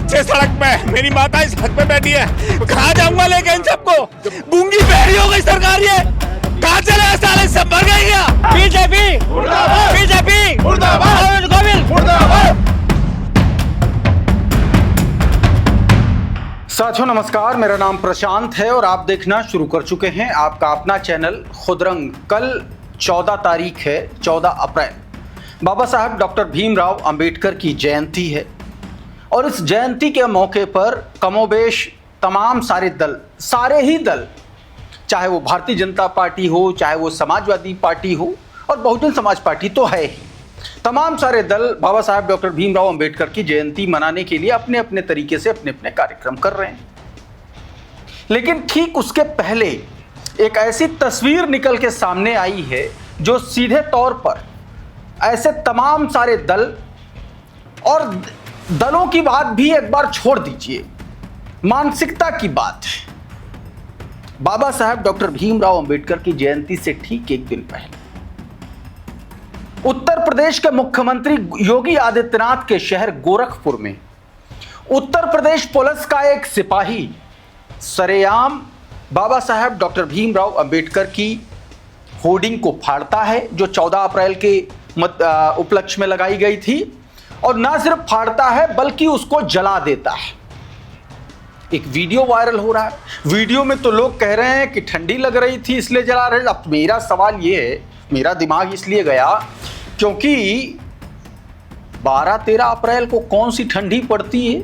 बच्चे सड़क पे, मेरी माता इस सड़क पे बैठी है, कहाँ जाऊंगा लेके इन सबको? गूंगी बहरी हो गई सरकार, ये कहाँ चले साले, सब मर गए क्या? बीजेपी मुर्दाबाद, बीजेपी मुर्दाबाद, गोविंद मुर्दाबाद। साथियों नमस्कार, मेरा नाम प्रशांत है और आप देखना शुरू कर चुके हैं आपका अपना चैनल खुदरंग। कल 14 तारीख है, 14 अप्रैल बाबा साहब डॉक्टर भीमराव अंबेडकर की जयंती है और इस जयंती के मौके पर कमोबेश तमाम सारे ही दल, चाहे वो भारतीय जनता पार्टी हो, चाहे वो समाजवादी पार्टी हो और बहुजन समाज पार्टी तो है ही, तमाम सारे दल बाबा साहब डॉक्टर भीमराव अंबेडकर की जयंती मनाने के लिए अपने अपने तरीके से अपने अपने कार्यक्रम कर रहे हैं। लेकिन ठीक उसके पहले एक ऐसी तस्वीर निकल के सामने आई है जो सीधे तौर पर ऐसे तमाम सारे दल और दलों की बात भी एक बार छोड़ दीजिए, मानसिकता की बात है। बाबा साहब डॉक्टर भीमराव अंबेडकर की जयंती से ठीक एक दिन पहले उत्तर प्रदेश के मुख्यमंत्री योगी आदित्यनाथ के शहर गोरखपुर में उत्तर प्रदेश पुलिस का एक सिपाही सरेआम बाबा साहब डॉक्टर भीमराव अंबेडकर की होर्डिंग को फाड़ता है, जो 14 अप्रैल के उपलक्ष्य में लगाई गई थी, और ना सिर्फ फाड़ता है बल्कि उसको जला देता है। एक वीडियो वायरल हो रहा है, वीडियो में तो लोग कह रहे हैं कि ठंडी लग रही थी इसलिए जला रहे। अब मेरा सवाल ये है, मेरा दिमाग इसलिए गया क्योंकि 12-13 अप्रैल को कौन सी ठंडी पड़ती है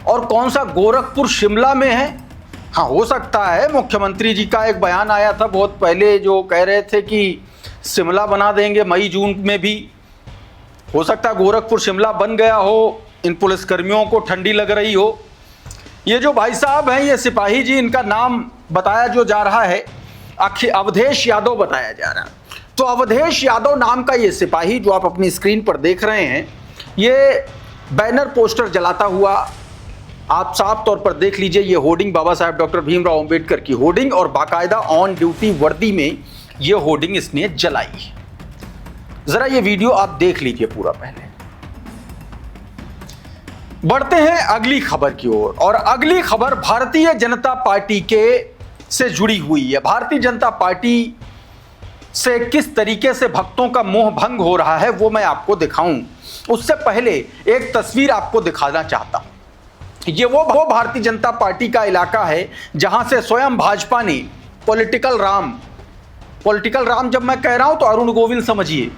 और कौन सा गोरखपुर शिमला में है। हाँ, हो सकता है मुख्यमंत्री जी का एक बयान आया था बहुत पहले जो कह रहे थे कि शिमला बना देंगे मई जून में भी, हो सकता है गोरखपुर शिमला बन गया हो, इन पुलिसकर्मियों को ठंडी लग रही हो। ये जो भाई साहब हैं, ये सिपाही जी, इनका नाम बताया जो जा रहा है अवधेश यादव बताया जा रहा है। तो अवधेश यादव नाम का ये सिपाही जो आप अपनी स्क्रीन पर देख रहे हैं, ये बैनर पोस्टर जलाता हुआ आप साफ तौर पर देख लीजिए। ये होर्डिंग बाबा साहब डॉक्टर भीमराव अंबेडकर की होर्डिंग और बाकायदा ऑन ड्यूटी वर्दी में ये होर्डिंग इसने जलाई। जरा ये वीडियो आप देख लीजिए पूरा। पहले बढ़ते हैं अगली खबर की ओर, और अगली खबर भारतीय जनता पार्टी के से जुड़ी हुई है। भारतीय जनता पार्टी से किस तरीके से भक्तों का मोह भंग हो रहा है वो मैं आपको दिखाऊं, उससे पहले एक तस्वीर आपको दिखाना चाहता हूं। ये वो भारतीय जनता पार्टी का इलाका है जहां से स्वयं भाजपा ने पॉलिटिकल राम जब मैं कह रहा हूं तो अरुण गोविल समझिए,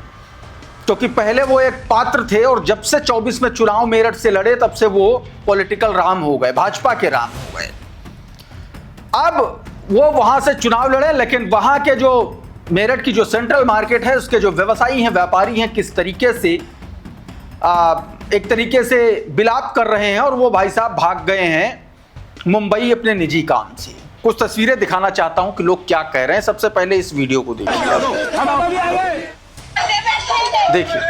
क्योंकि पहले वो एक पात्र थे और जब से 24 में चुनाव मेरठ से लड़े तब से वो पॉलिटिकल राम हो गए, भाजपा के राम हो गए। अब वो वहां से चुनाव लड़े, लेकिन वहां के जो मेरठ की जो सेंट्रल मार्केट है उसके जो व्यवसायी हैं, व्यापारी हैं, किस तरीके से एक तरीके से बिलाप कर रहे हैं और वो भाई साहब भाग गए हैं मुंबई अपने निजी काम से। कुछ तस्वीरें दिखाना चाहता हूं कि लोग क्या कह रहे हैं। सबसे पहले इस वीडियो को देखिए।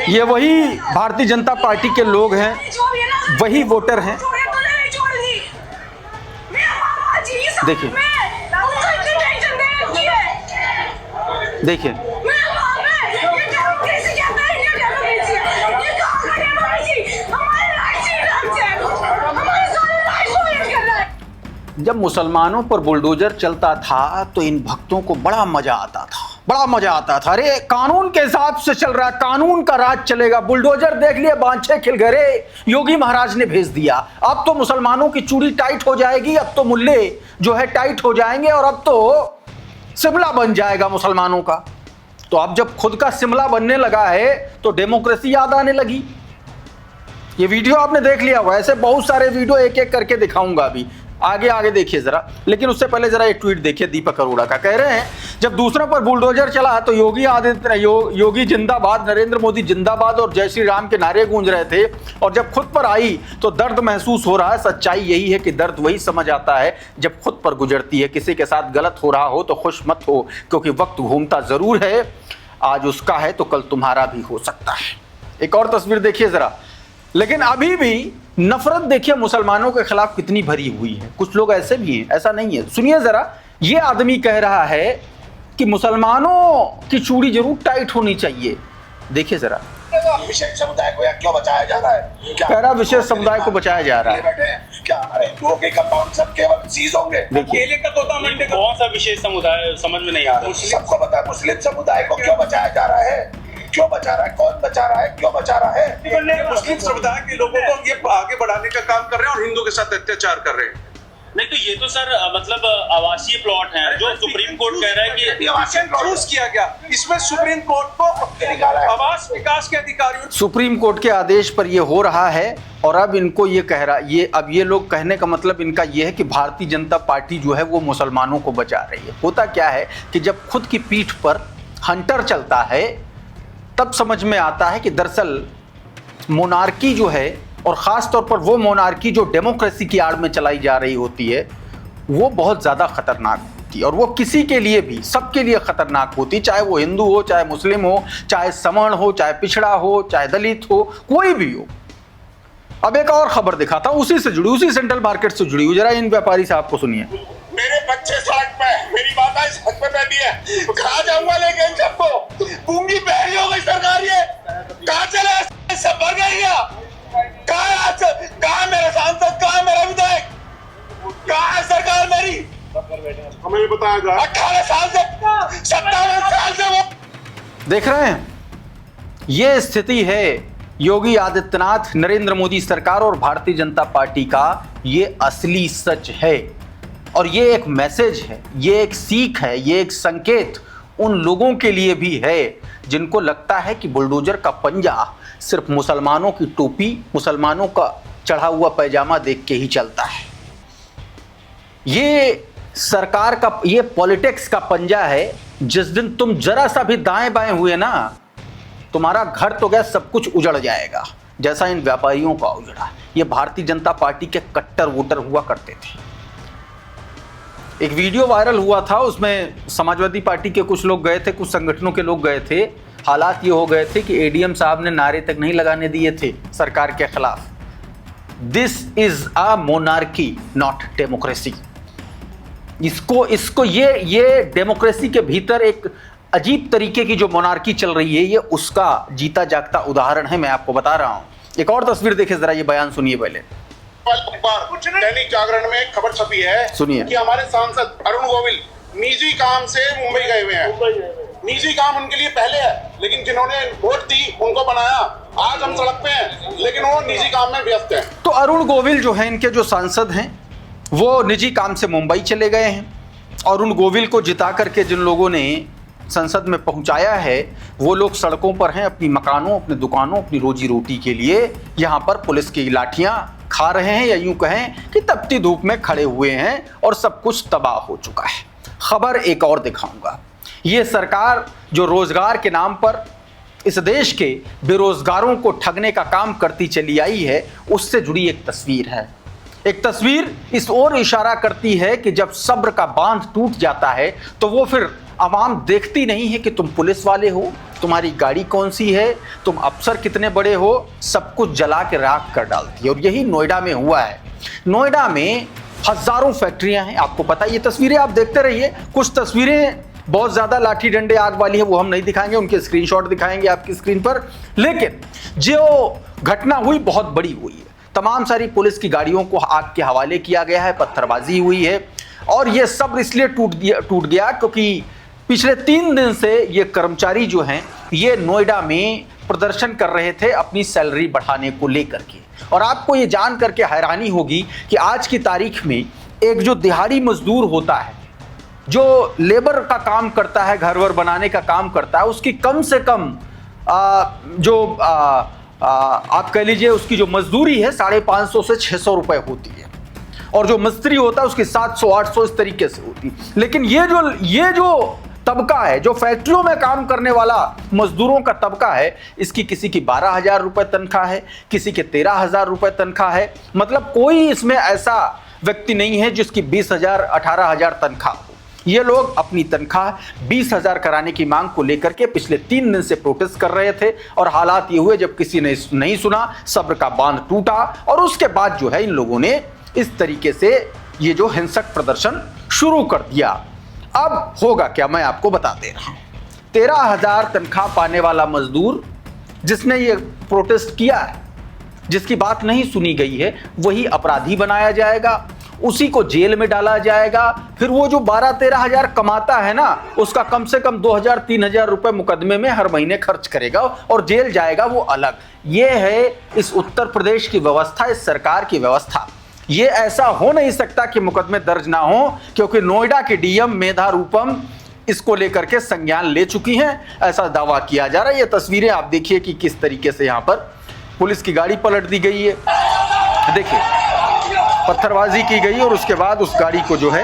ये वही भारतीय जनता पार्टी के लोग हैं, वही वोटर हैं। देखिए देखिए जब मुसलमानों पर बुलडोजर चलता था तो इन भक्तों को बड़ा मजा आता था। अरे कानून के हिसाब से चल रहा है, कानून का राज चलेगा। बुलडोजर देख लिए, बांछे खिल गए, योगी महाराज ने भेज दिया। अब तो मुसलमानों की चूड़ी टाइट हो जाएगी, अब तो मुल्ले जो है टाइट हो जाएंगे और अब तो शिमला बन जाएगा मुसलमानों का। तो अब जब खुद का शिमला बनने लगा है तो डेमोक्रेसी याद आने लगी। ये वीडियो आपने देख लिया, वैसे बहुत सारे वीडियो एक एक करके दिखाऊंगा अभी, आगे देखिए जरा। लेकिन उससे पहले जरा एक ट्वीट देखिए दीपक अरोड़ा का। कह रहे हैं जब दूसरों पर बुलडोजर चला तो योगी जिंदाबाद, नरेंद्र मोदी जिंदाबाद और जय श्री राम के नारे गूंज रहे थे, और जब खुद पर आई तो दर्द महसूस हो रहा है। सच्चाई यही है कि दर्द वही समझ आता है जब खुद पर गुजरती है। किसी के साथ गलत हो रहा हो तो खुश मत हो, क्योंकि वक्त घूमता जरूर है, आज उसका है तो कल तुम्हारा भी हो सकता है। एक और तस्वीर देखिए जरा। लेकिन अभी भी नफरत देखिए मुसलमानों के खिलाफ कितनी भरी हुई है। कुछ लोग ऐसे भी हैं, ऐसा नहीं है। सुनिए जरा, ये आदमी कह रहा है कि मुसलमानों की चूड़ी जरूर टाइट होनी चाहिए। देखिए जरा, विशेष समुदाय को क्यों बचाया जा रहा है? कह रहा विशेष समुदाय को बचाया जा रहा है। क्या हमारे हिंदुओं के कंपाउंड सब केवल सीज होंगे? केले का तोता मंडे का कौन सा विशेष समुदाय समझ में नहीं आ रहा? सबको पता है मुस्लिम समुदाय को क्यों बचाया जा रहा है? क्यों बचा रहा है? कौन बचा रहा है? क्यों बचा रहा है? मुस्लिम समुदाय के लोगों को ये आगे बढ़ाने का काम कर रहे हैं और हिंदू के साथ अत्याचार कर रहे हैं। नहीं तो ये तो सर मतलब आवासीय प्लॉट हैं जो सुप्रीम कोर्ट कह रहा है कि चूज किया गया। इसमें सुप्रीम कोर्ट को आवास विकास के अधिकारियों सुप्रीम कोर्ट के आदेश पर ये हो रहा है और अब इनको ये कह रहा ये लोग कहने का मतलब इनका ये है कि भारतीय जनता पार्टी जो है वो मुसलमानों को बचा रही है। होता क्या है कि जब खुद की पीठ पर हंटर चलता है तब समझ में आता है कि दरअसल मोनार्की जो है और ख़ास तौर पर वो मोनार्की जो डेमोक्रेसी की आड़ में चलाई जा रही होती है वो बहुत ज़्यादा ख़तरनाक होती है और वो किसी के लिए भी सबके लिए ख़तरनाक होती, चाहे वो हिंदू हो, चाहे मुस्लिम हो, चाहे सवर्ण हो, चाहे पिछड़ा हो, चाहे दलित हो, कोई भी हो। अब एक और खबर दिखाता हूँ उसी से जुड़ी, उसी सेंट्रल मार्केट से जुड़ी हुई, जरा इन व्यापारी साहब को सुनिए। मेरे बच्चे सड़क पे, मेरी माता सड़क पे बैठी है, कहाँ जाऊंगा लेके इन सबको? गूंगी बहरी हो गई सरकार ये, कहाँ चले? सब भर गई क्या? कहाँ है मेरे सांसद? कहाँ है मेरा विधायक? कहाँ है सरकार मेरी? हमें बताया जाए 18 साल से 57 साल से वो देख रहे हैं, ये स्थिति है योगी आदित्यनाथ, नरेंद्र मोदी सरकार और भारतीय जनता पार्टी का। ये असली सच है और ये एक मैसेज है, ये एक सीख है, ये एक संकेत उन लोगों के लिए भी है जिनको लगता है कि बुलडोजर का पंजा सिर्फ मुसलमानों की टोपी, मुसलमानों का चढ़ा हुआ पैजामा देख के ही चलता है। ये सरकार का, ये पॉलिटिक्स का पंजा है। जिस दिन तुम जरा सा भी दाएं बाएं हुए ना, तुम्हारा घर तो गया, सब कुछ उजड़ जाएगा, जैसा इन व्यापारियों का उजड़ा। ये भारतीय जनता पार्टी के कट्टर वोटर हुआ करते थे। एक वीडियो वायरल हुआ था, उसमें समाजवादी पार्टी के कुछ लोग गए थे, कुछ संगठनों के लोग गए थे। हालात ये हो गए थे कि एडीएम साहब ने नारे तक नहीं लगाने दिए थे सरकार के खिलाफ। This is a monarchy not democracy. इसको ये डेमोक्रेसी के भीतर एक अजीब तरीके की जो मोनार्की चल रही है, ये उसका जीता जागता उदाहरण है। मैं आपको बता रहा हूं। एक और तस्वीर देखिए जरा, ये बयान सुनिए पहले। दैनिक जागरण में खबर छपी है, सुनिए, कि हमारे सांसद अरुण गोविल निजी काम से मुंबई गए हुए हैं। निजी काम उनके लिए पहले है, लेकिन जिन्होंने वोट दी उनको बनाया। आज हम सड़क पे हैं, लेकिन वो निजी काम में व्यस्त हैं। तो अरुण गोविल जो है, इनके जो सांसद हैं, वो निजी काम से मुंबई चले गए हैं। अरुण गोविल को जिता करके जिन लोगों ने संसद में पहुंचाया है, वो लोग सड़कों पर हैं, अपनी मकानों, अपनी दुकानों, अपनी रोजी रोटी के लिए यहाँ पर पुलिस की लाठियां खा रहे हैं, या यूं कहें कि तपती धूप में खड़े हुए हैं और सब कुछ तबाह हो चुका है। खबर एक और दिखाऊंगा। ये सरकार जो रोजगार के नाम पर इस देश के बेरोजगारों को ठगने का काम करती चली आई है, उससे जुड़ी एक तस्वीर है। एक तस्वीर इस ओर इशारा करती है कि जब सब्र का बांध टूट जाता है तो वो फिर आवाम देखती नहीं है कि तुम पुलिस वाले हो, तुम्हारी गाड़ी कौन सी है, तुम अफसर कितने बड़े हो, सब कुछ जला के राख कर डालती है। और यही नोएडा में हुआ है। नोएडा में हजारों फैक्ट्रियां हैं, आपको पता है। ये तस्वीरें आप देखते रहिए। कुछ तस्वीरें बहुत ज़्यादा लाठी डंडे आग वाली है, वो हम नहीं दिखाएंगे, उनके स्क्रीनशॉट दिखाएंगे आपकी स्क्रीन पर। लेकिन जो घटना हुई बहुत बड़ी हुई है। तमाम सारी पुलिस की गाड़ियों को आग के हवाले किया गया है, पत्थरबाजी हुई है और ये सब इसलिए टूट गया क्योंकि पिछले 3 दिन से ये कर्मचारी जो हैं, ये नोएडा में प्रदर्शन कर रहे थे अपनी सैलरी बढ़ाने को लेकर के। और आपको ये जान करके हैरानी होगी कि आज की तारीख में एक जो दिहाड़ी मजदूर होता है, जो लेबर का काम करता है, घर वर बनाने का काम करता है, उसकी कम से कम आप कह लीजिए उसकी जो मजदूरी है 550 से 600 रुपए होती है, और जो मिस्त्री होता है उसकी 700-800 इस तरीके से होती है। लेकिन ये जो तबका है, जो फैक्ट्रियों में काम करने वाला मजदूरों का तबका है, इसकी किसी की 12,000 रुपए तनख्वाह है, किसी के 13,000 रुपए तनख्वाह है। मतलब कोई इसमें ऐसा व्यक्ति नहीं है जिसकी 20,000, 18,000 तनख्वाह हो। ये लोग अपनी तनख्वाह 20,000 कराने की मांग को लेकर के पिछले 3 दिन से प्रोटेस्ट कर रहे थे। और हालात ये हुए जब किसी ने नहीं सुना, सब्र का बांध टूटा और उसके बाद जो है इन लोगों ने इस तरीके से ये जो हिंसक प्रदर्शन शुरू कर दिया। अब होगा क्या, मैं आपको बता दे रहा हूं। 13,000 तनख्वाह पाने वाला मजदूर जिसने ये प्रोटेस्ट किया है, जिसकी बात नहीं सुनी गई है, वही अपराधी बनाया जाएगा, उसी को जेल में डाला जाएगा। फिर वो जो 12-13 हजार कमाता है ना, उसका कम से कम 2,000-3,000 रुपए मुकदमे में हर महीने खर्च करेगा और जेल जाएगा वो अलग। ये है इस उत्तर प्रदेश की व्यवस्था, इस सरकार की व्यवस्था। ये ऐसा हो नहीं सकता कि मुकदमे दर्ज ना हो, क्योंकि नोएडा के डीएम मेधा रूपम इसको लेकर के संज्ञान ले चुकी हैं, ऐसा दावा किया जा रहा है। ये तस्वीरें आप देखिए कि किस तरीके से यहाँ पर पुलिस की गाड़ी पलट दी गई है। देखिए, पत्थरबाजी की गई और उसके बाद उस गाड़ी को जो है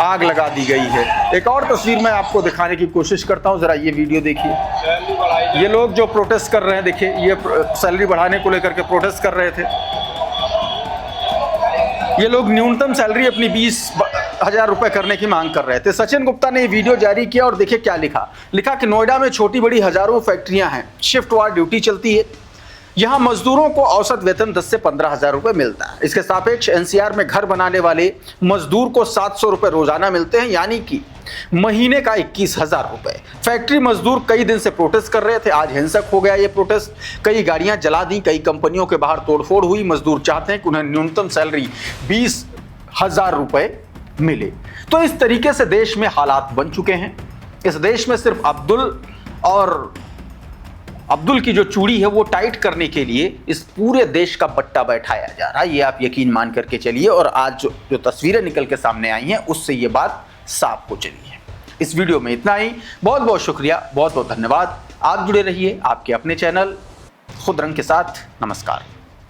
आग लगा दी गई है। एक और तस्वीर मैं आपको दिखाने की कोशिश करता हूं, जरा ये वीडियो देखिए। ये लोग जो प्रोटेस्ट कर रहे हैं, देखिए ये सैलरी बढ़ाने को लेकर के प्रोटेस्ट कर रहे थे। ये लोग न्यूनतम सैलरी अपनी 20,000 रुपए करने की मांग कर रहे थे। सचिन गुप्ता ने ये वीडियो जारी किया और देखिए क्या लिखा कि नोएडा में छोटी बड़ी हजारों फैक्ट्रियां हैं, शिफ्ट वार ड्यूटी चलती है, यहां मजदूरों को औसत वेतन 10 से 15,000 रुपए मिलता है। इसके सापेक्ष एनसीआर में घर बनाने वाले मजदूर को 700 रुपए रोजाना मिलते हैं, यानी कि महीने का 21,000 रुपए। फैक्ट्री मजदूर कई दिन से प्रोटेस्ट कर रहे थे, आज हिंसक हो गया ये प्रोटेस्ट। कई गाड़ियां जला दी, कई कंपनियों के बाहर तोड़फोड़ हुई। मजदूर चाहते हैं कि उन्हें न्यूनतम सैलरी 20,000 रुपए मिले। तो इस तरीके से देश में हालात बन चुके हैं। इस देश में सिर्फ अब्दुल की जो चूड़ी है वो टाइट करने के लिए इस पूरे देश का बट्टा बैठाया जा रहा है, ये आप यकीन मान करके चलिए। और आज जो तस्वीरें निकल के सामने आई हैं, उससे ये बात साफ हो चली है। इस वीडियो में इतना ही। बहुत बहुत शुक्रिया, बहुत बहुत धन्यवाद। आप जुड़े रहिए आपके अपने चैनल खुद रंग के साथ। नमस्कार।